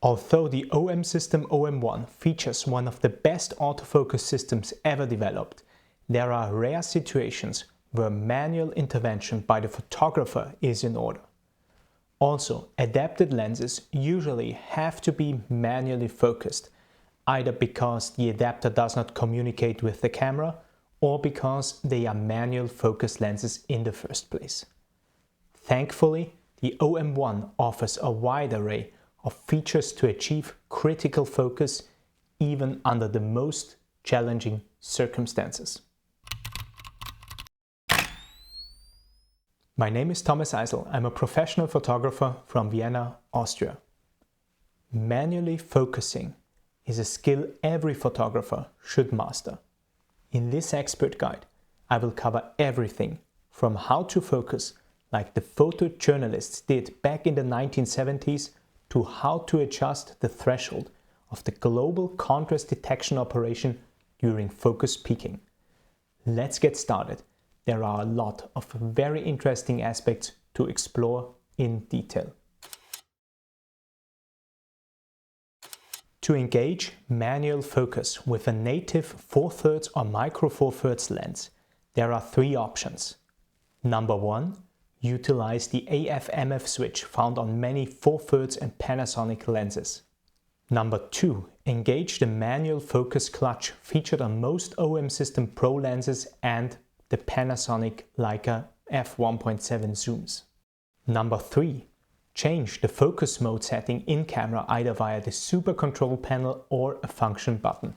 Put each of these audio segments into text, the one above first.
Although the OM system OM-1 features one of the best autofocus systems ever developed, there are rare situations where manual intervention by the photographer is in order. Also, adapted lenses usually have to be manually focused, either because the adapter does not communicate with the camera or because they are manual focus lenses in the first place. Thankfully, the OM-1 offers a wide array of features to achieve critical focus even under the most challenging circumstances. My name is Thomas Eisl. I'm a professional photographer from Vienna, Austria. Manually focusing is a skill every photographer should master. In this expert guide, I will cover everything from how to focus like the photojournalists did back in the 1970s to how to adjust the threshold of the global contrast detection operation during focus peaking. Let's get started. There are a lot of very interesting aspects to explore in detail. To engage manual focus with a native 4/3 or micro 4/3 lens, there are three options. Number one, utilize the AF/MF switch found on many 4/3 and Panasonic lenses. Number two, engage the manual focus clutch featured on most OM System Pro lenses and the Panasonic Leica f1.7 zooms. Number three, change the focus mode setting in camera either via the super control panel or a function button.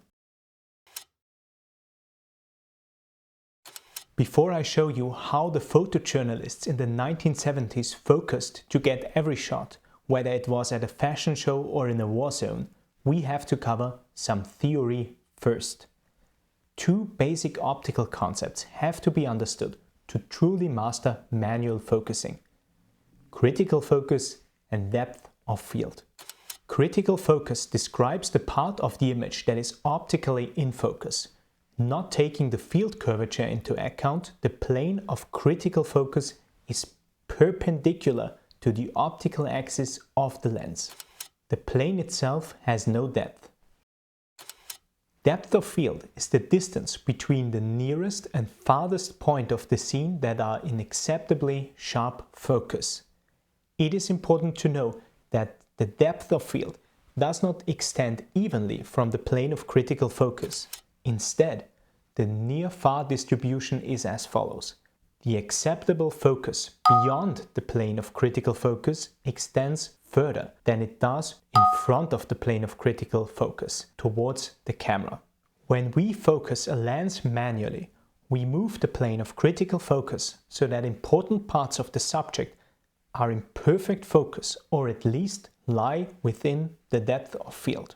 Before I show you how the photojournalists in the 1970s focused to get every shot, whether it was at a fashion show or in a war zone, we have to cover some theory first. Two basic optical concepts have to be understood to truly master manual focusing: critical focus and depth of field. Critical focus describes the part of the image that is optically in focus. Not taking the field curvature into account, the plane of critical focus is perpendicular to the optical axis of the lens. The plane itself has no depth. Depth of field is the distance between the nearest and farthest point of the scene that are in acceptably sharp focus. It is important to know that the depth of field does not extend evenly from the plane of critical focus. Instead, the near-far distribution is as follows. The acceptable focus beyond the plane of critical focus extends further than it does in front of the plane of critical focus towards the camera. When we focus a lens manually, we move the plane of critical focus so that important parts of the subject are in perfect focus or at least lie within the depth of field.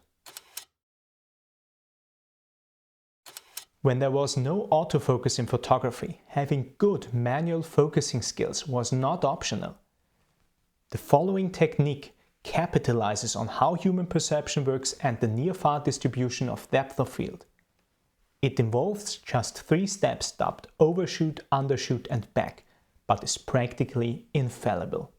When there was no autofocus in photography, having good manual focusing skills was not optional. The following technique capitalizes on how human perception works and the near-far distribution of depth of field. It involves just 3 steps dubbed overshoot, undershoot and back, but is practically infallible.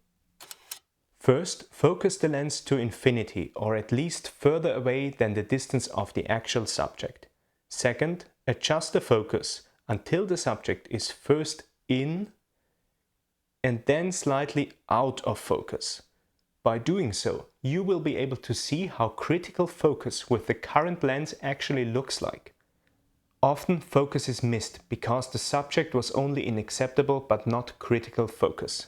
First, focus the lens to infinity or at least further away than the distance of the actual subject. Second, adjust the focus until the subject is first in and then slightly out of focus. By doing so, you will be able to see how critical focus with the current lens actually looks like. Often focus is missed because the subject was only in acceptable but not critical focus.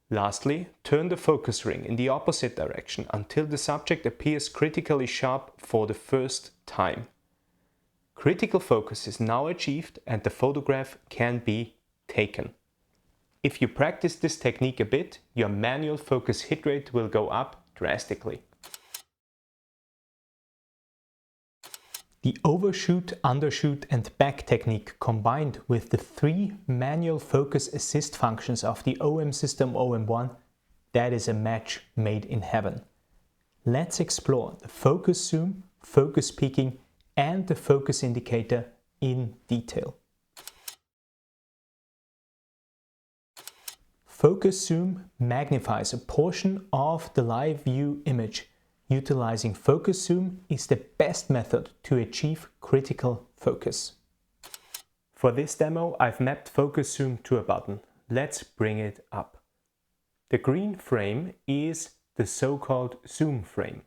Lastly, turn the focus ring in the opposite direction until the subject appears critically sharp for the first time. Critical focus is now achieved and the photograph can be taken. If you practice this technique a bit, your manual focus hit rate will go up drastically. The overshoot, undershoot and back technique combined with the 3 manual focus assist functions of the OM system OM-1, that is a match made in heaven. Let's explore the focus zoom, focus peaking and the focus indicator in detail. Focus zoom magnifies a portion of the live view image Utilizing focus zoom is the best method to achieve critical focus. For this demo, I've mapped focus zoom to a button. Let's bring it up. The green frame is the so-called zoom frame.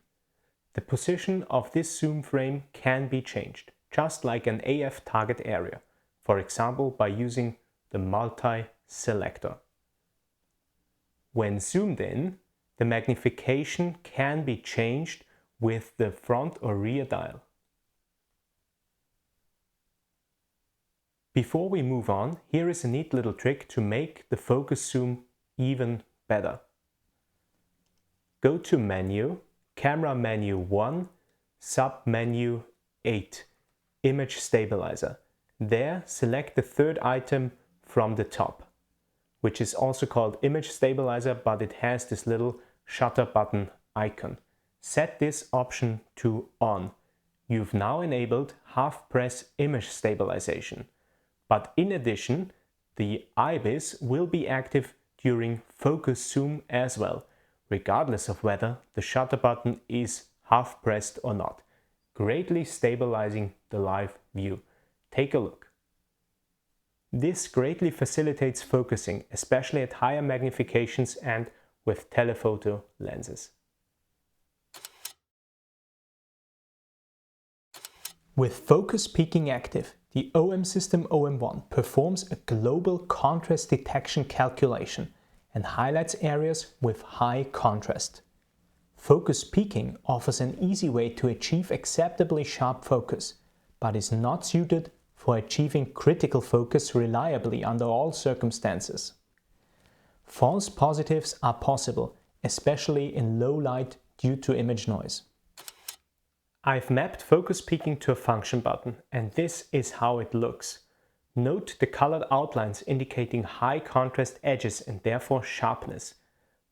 The position of this zoom frame can be changed, just like an AF target area, for example by using the multi-selector. When zoomed in, the magnification can be changed with the front or rear dial. Before we move on, here is a neat little trick to make the focus zoom even better. Go to Menu, Camera Menu 1, Sub-Menu 8, Image Stabilizer. There, select the third item from the top, which is also called Image Stabilizer, but it has this little shutter button icon. Set this option to On. You've now enabled half-press image stabilization. But in addition, the IBIS will be active during focus zoom as well, regardless of whether the shutter button is half pressed or not, greatly stabilizing the live view. Take a look. This greatly facilitates focusing, especially at higher magnifications and with telephoto lenses. With focus peaking active, the OM system OM-1 performs a global contrast detection calculation and highlights areas with high contrast. Focus peaking offers an easy way to achieve acceptably sharp focus, but is not suited for achieving critical focus reliably under all circumstances. False positives are possible, especially in low light due to image noise. I've mapped focus peaking to a function button, and this is how it looks. Note the colored outlines indicating high contrast edges and therefore sharpness.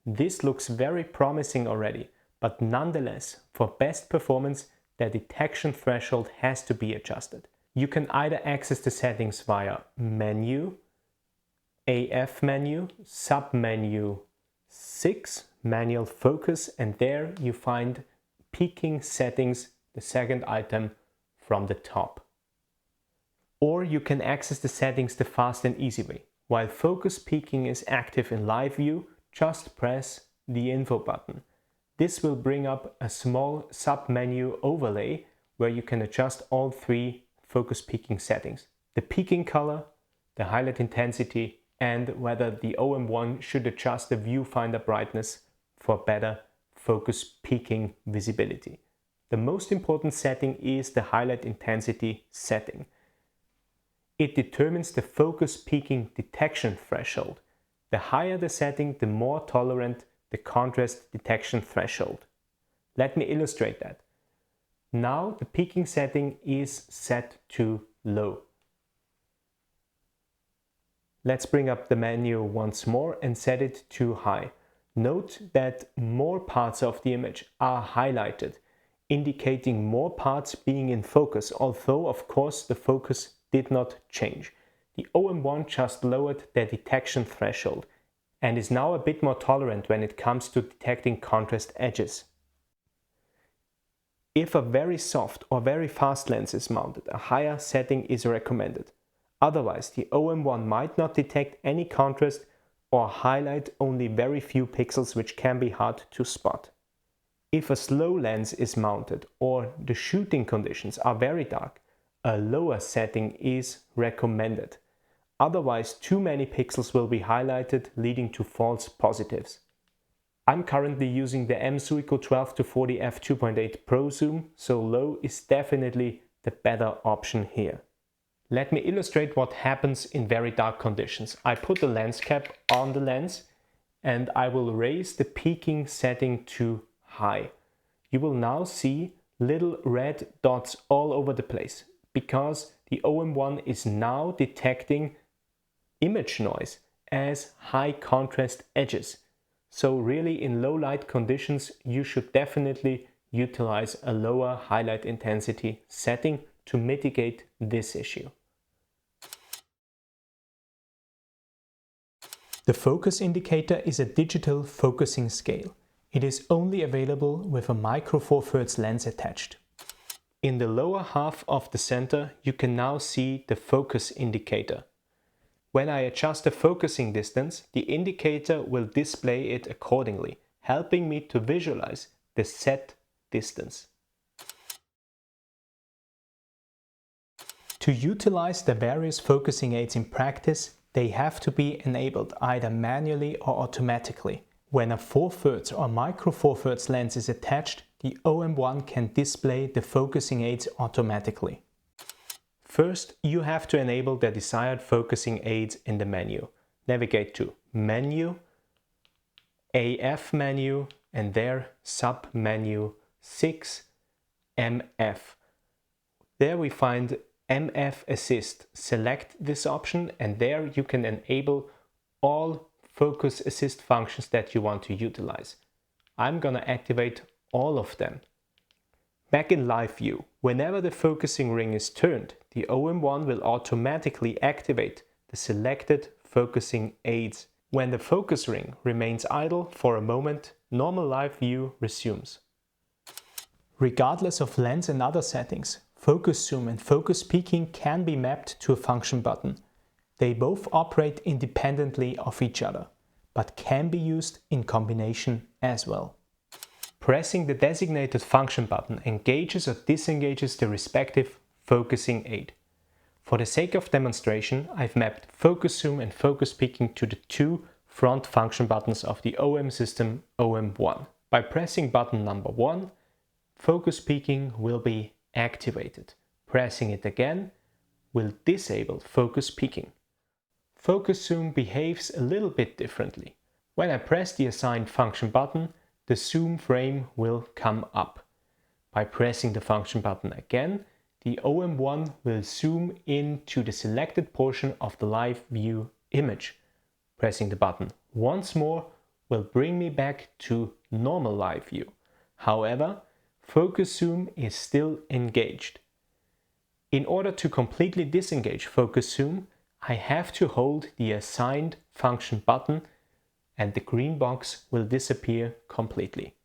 This looks very promising already, but nonetheless, for best performance, the detection threshold has to be adjusted. You can either access the settings via Menu, AF menu, Sub-Menu 6, Manual Focus, and there you find peaking settings, the second item from the top. Or you can access the settings the fast and easy way. While focus peaking is active in live view, just press the info button. This will bring up a small sub-menu overlay where you can adjust all three focus peaking settings: the peaking color, the highlight intensity, and whether the OM-1 should adjust the viewfinder brightness for better focus peaking visibility. The most important setting is the highlight intensity setting. It determines the focus peaking detection threshold. The higher the setting, the more tolerant the contrast detection threshold. Let me illustrate that. Now the peaking setting is set to low. Let's bring up the menu once more and set it to high. Note that more parts of the image are highlighted, indicating more parts being in focus, although of course the focus did not change. The OM-1 just lowered their detection threshold and is now a bit more tolerant when it comes to detecting contrast edges. If a very soft or very fast lens is mounted, a higher setting is recommended. Otherwise, the OM-1 might not detect any contrast or highlight only very few pixels, which can be hard to spot. If a slow lens is mounted or the shooting conditions are very dark, a lower setting is recommended. Otherwise, too many pixels will be highlighted, leading to false positives. I'm currently using the M-Suico 12-40 f2.8 Pro Zoom, so low is definitely the better option here. Let me illustrate what happens in very dark conditions. I put the lens cap on the lens and I will raise the peaking setting to high. You will now see little red dots all over the place because the OM-1 is now detecting image noise as high contrast edges. So really in low light conditions you should definitely utilize a lower highlight intensity setting to mitigate this issue. The focus indicator is a digital focusing scale. It is only available with a micro four thirds lens attached. In the lower half of the center, you can now see the focus indicator. When I adjust the focusing distance, the indicator will display it accordingly, helping me to visualize the set distance. To utilize the various focusing aids in practice, they have to be enabled either manually or automatically. When a 4/3 or micro 4/3 lens is attached, the OM-1 can display the focusing aids automatically. First, you have to enable the desired focusing aids in the menu. Navigate to Menu, AF menu, and there sub-menu 6, MF. There we find MF Assist. Select this option and there you can enable all focus assist functions that you want to utilize. I'm gonna activate all of them. Back in live view, whenever the focusing ring is turned, the OM-1 will automatically activate the selected focusing aids. When the focus ring remains idle for a moment, normal live view resumes. Regardless of lens and other settings, focus zoom and focus peaking can be mapped to a function button. They both operate independently of each other, but can be used in combination as well. Pressing the designated function button engages or disengages the respective focusing aid. For the sake of demonstration, I've mapped focus zoom and focus peaking to the two front function buttons of the OM system OM-1. By pressing button number 1, focus peaking will be activated. Pressing it again will disable focus peaking. Focus zoom behaves a little bit differently. When I press the assigned function button, the zoom frame will come up. By pressing the function button again, the OM-1 will zoom into the selected portion of the live view image. Pressing the button once more will bring me back to normal live view. However, focus zoom is still engaged. In order to completely disengage focus zoom, I have to hold the assigned function button and the green box will disappear completely.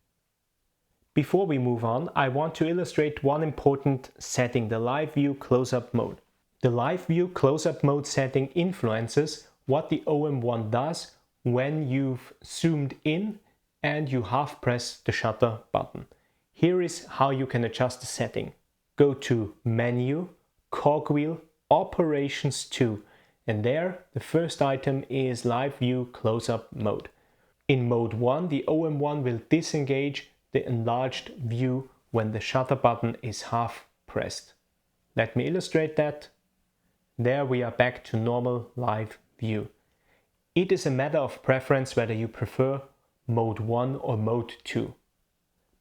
Before we move on, I want to illustrate one important setting, the live view close-up mode. The live view close-up mode setting influences what the OM-1 does when you've zoomed in and you half press the shutter button. Here is how you can adjust the setting. Go to Menu, Cogwheel, Operations 2, and there the first item is Live View Close-Up Mode. In Mode 1, the OM-1 will disengage the enlarged view when the shutter button is half pressed. Let me illustrate that. There we are back to normal live view. It is a matter of preference whether you prefer Mode 1 or Mode 2.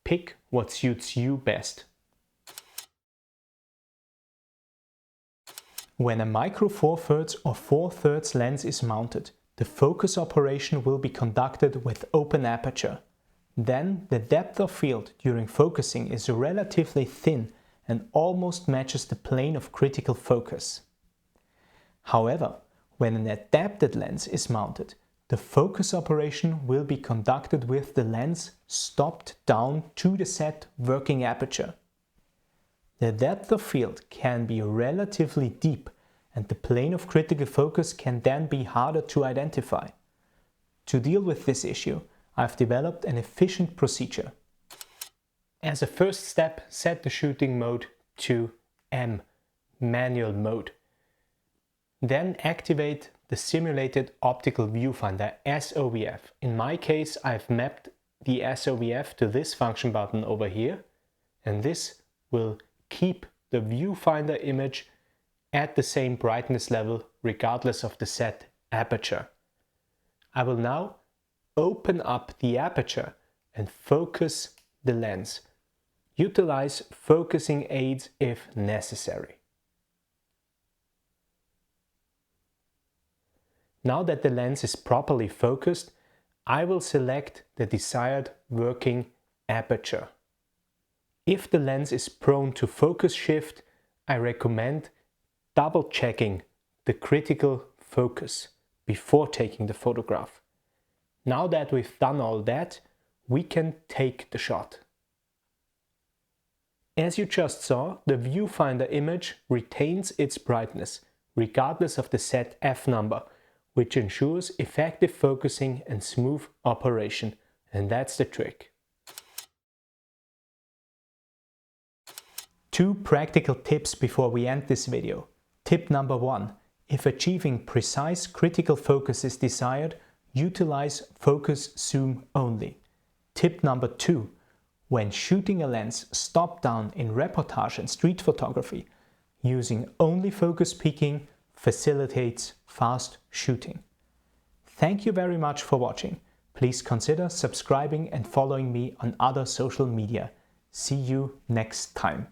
Pick what suits you best. When a micro 4/3 or 4/3 lens is mounted, the focus operation will be conducted with open aperture. Then the depth of field during focusing is relatively thin and almost matches the plane of critical focus. However, when an adapted lens is mounted, the focus operation will be conducted with the lens stopped down to the set working aperture. The depth of field can be relatively deep and the plane of critical focus can then be harder to identify. To deal with this issue, I've developed an efficient procedure. As a first step, set the shooting mode to M, manual mode. Then activate the simulated optical viewfinder SOVF. In my case, I've mapped the SOVF to this function button over here, and this will keep the viewfinder image at the same brightness level regardless of the set aperture. I will now open up the aperture and focus the lens. Utilize focusing aids if necessary. Now that the lens is properly focused, I will select the desired working aperture. If the lens is prone to focus shift, I recommend double checking the critical focus before taking the photograph. Now that we've done all that, we can take the shot. As you just saw, the viewfinder image retains its brightness, regardless of the set f number, which ensures effective focusing and smooth operation. And that's the trick. 2 practical tips before we end this video. Tip number 1. If achieving precise critical focus is desired, utilize focus zoom only. Tip number 2. When shooting a lens, stop down in reportage and street photography. Using only focus peaking facilitates fast shooting. Thank you very much for watching. Please consider subscribing and following me on other social media. See you next time.